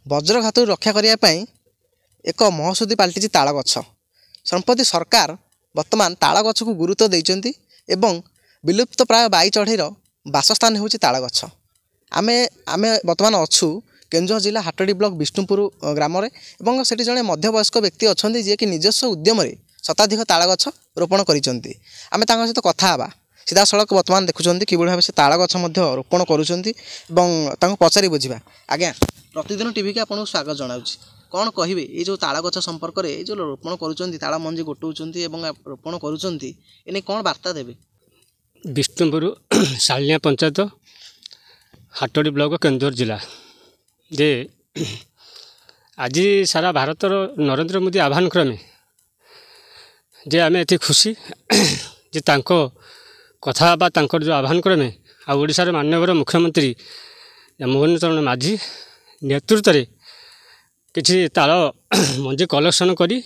वज्रघातु रक्षा करने एक महौषधि पलटि ताल गछ। संप्रति सरकार वर्तमान ताल गछ को गुरुत्व देइचंती एवं विलुप्त प्राय बाई चढ़ईर बासस्थान होउछि ताल गछ। आमे आमे वर्तमान अच्छु केन्दुझर जिला हाटडी ब्लॉक विष्णुपुर ग्राम एवं सेठी जड़े मध्यवयस्क व्यक्ति अच्छा जी कि निजस्व उद्यम शताधिक ताल गछ रोपण करिसेंती। आमे तांका सहित कथा हबा सीधा सड़क वर्तमान देखुंत कि भाव से ताल गछ रोपण करुँच पचारि बुझा। आज्ञा प्रतिदिन टीवी के आपको स्वागत जनाऊँ। कौन कहे ये जो ताल गछ संपर्क में ये जो रोपण करुँच ताल मंजी गोटाउं रोपण करुँच एने कौन वार्ता देवे? विष्णुपुर सालिया पंचायत हाटडी ब्लॉक केन्दुझर जिला जे आज सारा भारत नरेंद्र मोदी आह्वान क्रमे जे आम ये खुशी जे तांको कथा बा तांकर जो आह्वान क्रमे आ ओडिशार माननीय मुख्यमंत्री मोहन चरण माझी नेतृत्व में किसी ताल मंजी कलेक्शन करी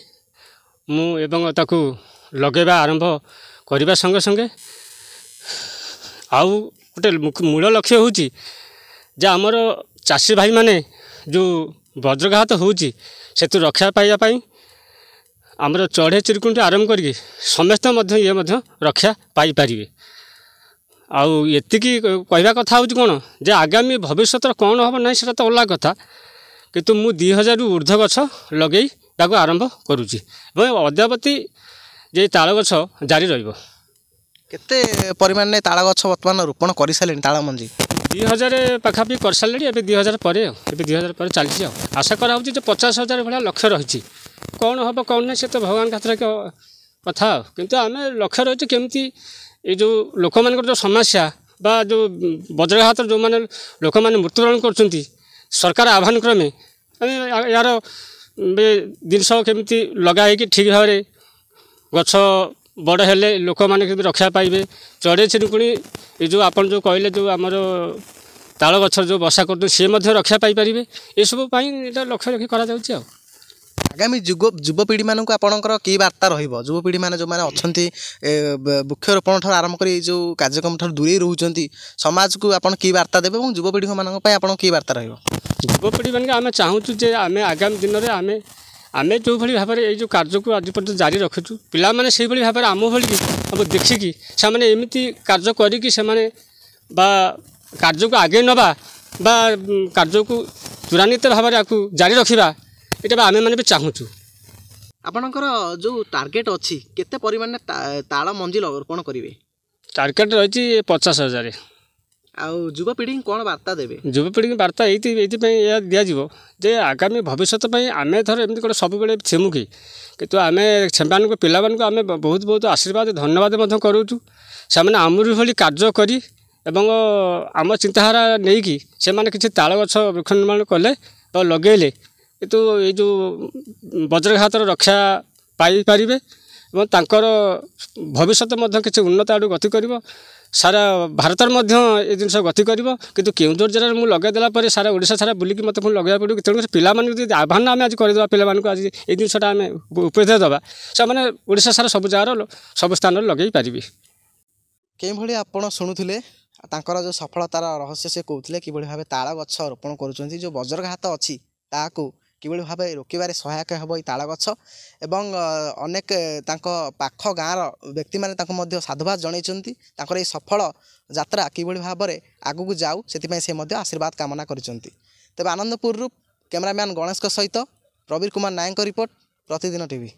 मु एवं ताकू लगेबा आरंभ करने संगे संगे आउ गोटे मूल लक्ष्य होची जे आमर चाषी भाई माने जो वज्रघात होची सेतु रक्षा पाइबा आमर चढ़े चिरकुंठ आरंभ करके समस्त ये रक्षा पाई पारिबे। आउ एतिकी कहवा कथा होची कोन जे आगामी भविष्य कौन हम ना से तो अलग कथा किंतु मु 2000 ऊर्ध्व गछ लगे ताको आरंभ करुची अद्यावधि जे ताल गछ जारी रहिबो। केते परिमाण में ताल गछ वर्तमान रोपण कर सारे ताल मंजी 2000 पाखापी कर सारे 2000 पर 2000 पर चलती आशा करा 50,000 भाया लक्ष्य रही कौन हम कौन ना से तो भगवान खातर कथा किंतु आम लक्ष्य रही केमती ये जो लोक मान जो समस्या बा जो वज्रघात जो मैंने लोक मैंने मृत्युवरण कर सरकार आह्वान क्रमे यार जिनस केमती लगाई ठीक भाव गछ बड़ हेले लोक मैंने रक्षा पाइबे चढ़े चिरुकुणी ये जो आपन जो कहले जो आमर ताल गछ जो बसा कर सी रक्षा पाई पारे ये सब लक्ष्य रखी करा जाउछि। आगामी युवपीढ़ी मानक आपणकर की वार्ता रहिबो? युवपीढ़ी माने जो माने अछंती वृक्षरोपण ठार आरंभ करी जो कार्यक्रम ठार दूरी रहउचंती समाज को आपन की वार्ता देबे और युवपीढ़ी मानक पय आपन की वार्ता रहिबो? युवपीढ़ी माने आमे चाहूछु जे आमे आगामी दिन रे आमे जो भली भाव में जो कार्य को आज पर्यटन जारी रखुचु पिला माने से भली भाव आम भली अब देखिकी से एमती कार्य करिकी से बा कार्य को आगे नवा बा कार्य को त्वरान्वित भाव में जारी रखा ये आमे मैंने भी चाहूँ। आपणकर जो टार्गेट अच्छी केते परिमाण में ताल मंजी रोपण करेंगे? टार्गेट रही 50,000। आउ युवपीढ़ी कौन वार्ता देवे? युवपीढ़ी की वार्ता ये दिज्व जे आगामी भविष्य आम थर एमती कौन सब थिमु कि कितु आम से पिला आम बहुत बहुत आशीर्वाद धन्यवाद करूँ से आमरी भली कार्य करी एवं आम चिंताधारा नहीं कि से किसी ताल गछ वृक्ष निर्माण कले लगेले कितु ये जो वज्रघातर रक्षा पाई पारिबे एवं तांकर भविष्य किसी उन्नत आड़ गति कर सारा भारत ये जिन गति कर कि केन्दुझर जिले में लगेदेला सारा ओडिशा सारा बुलिकी मत पुणी लगे पड़ो तेणु पे आह्वान आम आज करदे पे आज ये जिनसा आम उपदेश देवा से ओडिशा सारा सब जगार सब स्थान लगे पारि के भली आपण शुणुले तांकर जो सफलतार रहस्य से कहते कि भाव ताल गछ रोपण करुँच जो वज्रघात अच्छी ताकू किभली भाव रोकबार सहायक हेब ताल गछ एवं अनेक पाख गाँव व्यक्ति मैंने साधुवाद जनइंट ये सफल यात्रा किभली भाव में आगू जाऊ से आशीर्वाद कामना करिसेंती। तेबे आनंदपुर कैमरामैन गणेश सहित प्रवीर कुमार नायक रिपोर्ट प्रतिदिन टीवी।